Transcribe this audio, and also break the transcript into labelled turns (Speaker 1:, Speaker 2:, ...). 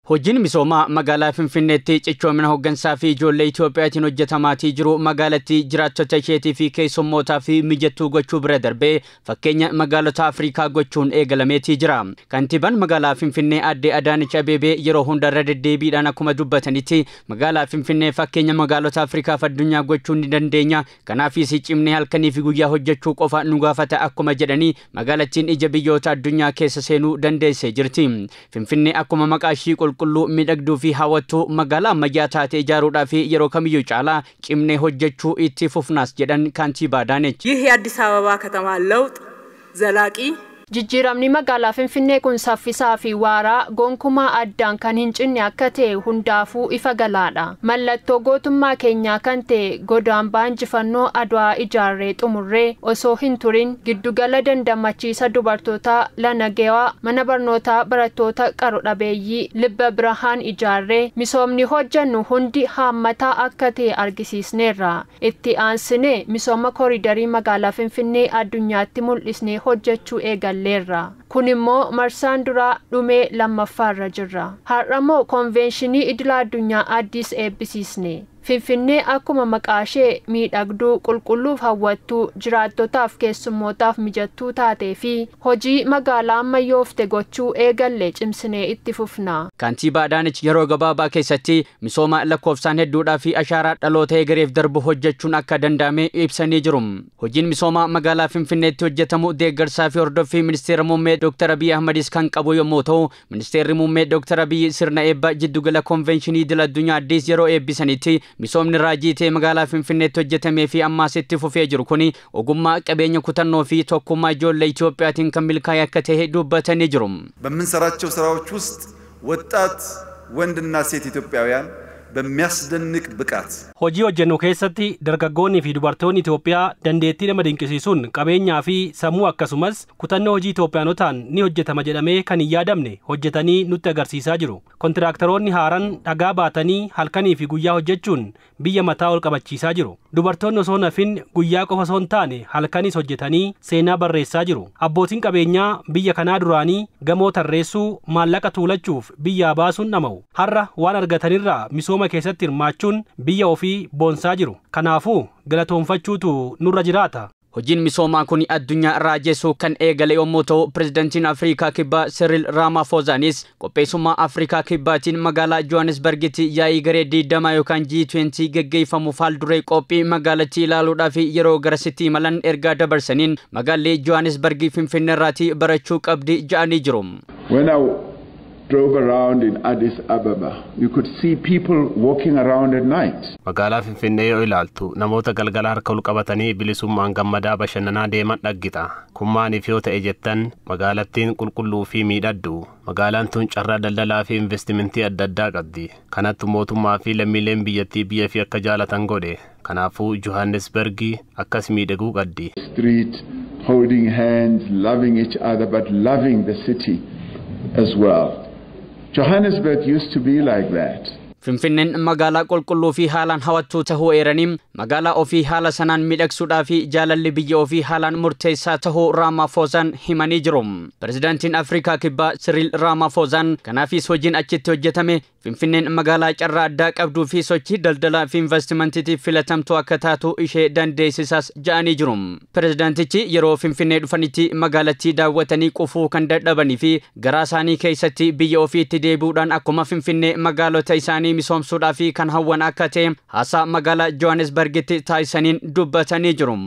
Speaker 1: Hojiin misoomaa magaalaa Finfinneetti cichoomina hoggansaa fi ijoollee Itoophiyaatiin hojjetamaatii jiru magaalattii jiraattota isheetii fi keessummootaa fi mijattuu gochuu bira darbee fakkeenya magaalota Afrikaa gochuun eegalameetii jira. Kantiibaan magaalaa Finfinnee Aadde Adaanech Abeebee yeroo hundarra deddeebiidhaan akkuma dubbatanitti magaalaa Finfinnee fakkeenya magaalota Afrikaa fi addunyaa gochuun ni dandeenya. Kanaafis cimnee halkanii fi guyyaa hojjechuu qofa nu gaafata akkuma jedhanii magaalattiin ija biyyoota addunyaa keessa seenuu dandeessee jirti. Finfinnee akkuma maqaa ishii qulqulluu midhagduu fi hawwattuu magaalaa ammayyaa taatee ijaaruudhaaf yeroo kamiyyuu caalaa cimnee hojjechuu itti fufnaas jedhan kantiibaa Adaanech.
Speaker 2: ይህ የአዲስ አበባ ከተማ ለውጥ ዘላቂ
Speaker 3: Jijjiiramni magaalaa Finfinnee kun saffisaa fi waaraa gonkumaa addaan kan hin cinne akka ta'e hundaafuu ifa galaadha. Mallattoo gootummaa keenyaa kan ta'e godaanbaan injifannoo Adwaa ijaarree xumurree osoo hin turin giddugala dandamachiisa dubartootaa Lanageewaa mana barnootaa barattoota qaru dhabeeyyii Libba Birahaan ijaarree misoomni hojjennu hundi haammataa akka ta'e argisiisneerra. Itti aansinee misooma kooriidarii magaalaa Finfinnee addunyaatti mul'isnee hojjechuu eegalla. Kun immoo marsaan duraa dhumee lammaffaarra jirra. Har'ammoo konvenshinii idila addunyaa addis eebbisiisne. Finfinnee akkuma maqaa ishee miidhagduu qulqulluuf hawwattuu jiraattotaaf keessummootaaf mijattuu taatee fi hojii magaalaa ammayyoofte gochuu eegallee cimsinee itti fufna.
Speaker 1: Kantiibaa Adaanech yeroo gabaabaa keessatti misooma lakkoofsaan hedduudhaa fi ashaaraa dhaloota egereef darbu hojjechuun akka danda'ame ibsanii jiru. Hojiin misooma magaalaa Finfinneetti hojjetamu deeggarsaa fi hordoffii ministeera muummee Dr. Abiy Ahmedis kan qabu yommuu ta'u, ministeerri muummee Dr. Abiy sirna eebba jiddugala konvenshinii idil addunyaa addis yeroo eebbisanitti misoomni raajii ta'e magaalaa Finfinneetti hojjetamee fi ammaas itti fufee jiru kuni ogummaa qabeenya kutannoo fi tokkummaa ijoollee Itoophiyaatiin kan milkaa'e akka ta'e dubbatanii jiru.
Speaker 4: በምንሰራቸው ስራዎች ውስጥ ወጣት ወንድና ሴት ኢትዮጵያውያን በሚያስደንቅ ብቃት
Speaker 5: hojii hojjennu keessatti dargaggoonni fi dubartoonni Itoophiyaa dandeettii nama dinqisiisuun qabeenyaa fi sammuu akkasumas kutannoo hojii Itoophiyaanotaan ni hojjetama jedhamee kan hin yaadamne hojjetanii nutti agarsiisaa jiru. Kontiraaktaroonni haaran dhagaa baatanii halkanii fi guyyaa hojjechuun biyya mataa ol qabachiisaa jiru. Dubartoonni osoo nafin guyyaa qofa osoo hin taane halkanis hojjetanii seenaa barreessaa jiru. Abbootiin qabeenyaa biyya kanaa duraanii gamoo tarreessuu maallaqa tuulachuuf biyyaa baasuun dhama'u. Har'a waan argatanirraa misooma keessatti hirmaachuun biyya ofii boonsaa jiru. Kanaafuu galatoonfachuutu nurra jiraata.
Speaker 1: Hojiin misoomaa kun addunyaa raajesuu kan eegale yommuu ta'u, Pirezidaantiin Afrikaa Kibbaa Cyril Ramaphosanis qopheessummaa Afrikaa Kibbaatiin magaalaa Johannesburgitti yaa'ii garee 20 yookaan G20 geggeeffamuuf haalduree qophii magaalattii ilaaluudhaaf yeroo garasitti imalan ergaa dabarsaniin magaalli Johannesburg Finfinneerraatii barachuu qabdi jedhanii jiru.
Speaker 6: Drove around in Addis Ababa, you could see people walking around at night.
Speaker 7: Magaalaa Finfinnee yoo ilaaltu namoota galgala harka ol qabatanii bilisummaan gammadaa bashannanaa deeman dhaggita. Kun maaliif yoo ta'e jettan magaalattiin qulqulluu fi miidhagduu. Magaalaan tun carraa daldalaa fi investimentii adda addaa qabdi. Kanattu mootummaa fi lammiileen biyyattii biyya fi akka jaalatan godhe. Kanaafuu Johannesburg akkas miidhaguu qabdi.
Speaker 6: Street holding hands, loving each other but loving the city as well. Johannesburg used to be like that.
Speaker 1: Finfinneen magaalaa qulqulluu fi haalaan hawwattuu tahuu eeranii magaalaa ofii haala sanaan midhagsuudhaa fi jaalalli biyya ofii haalaan murteessaa tahuu Ramaphosaan himanii jiru. Pirezidaantiin Afrikaa Kibbaa Cyril Ramaphosaan kanaafis hojiin achitti hojjetame Finfinneen magaalaa carraa addaa qabduu fi sochii daldalaa fi investimentiitiif filatamtuu akka taatu ishee dandeessisaas jedhanii jiru. Pirezidaantichi yeroo Finfinnee dhufanitti magaalattii daawwatanii qufuu kan dadhabanii fi garaa isaanii keessatti biyya ofiitti deebi'uudhaan akkuma Finfinnee magaalota isaanii misoomsuudhaa fi kan hawwan akka ta'e haasaa magaalaa Johannesburgitti taasisaniin dubbatanii jiru.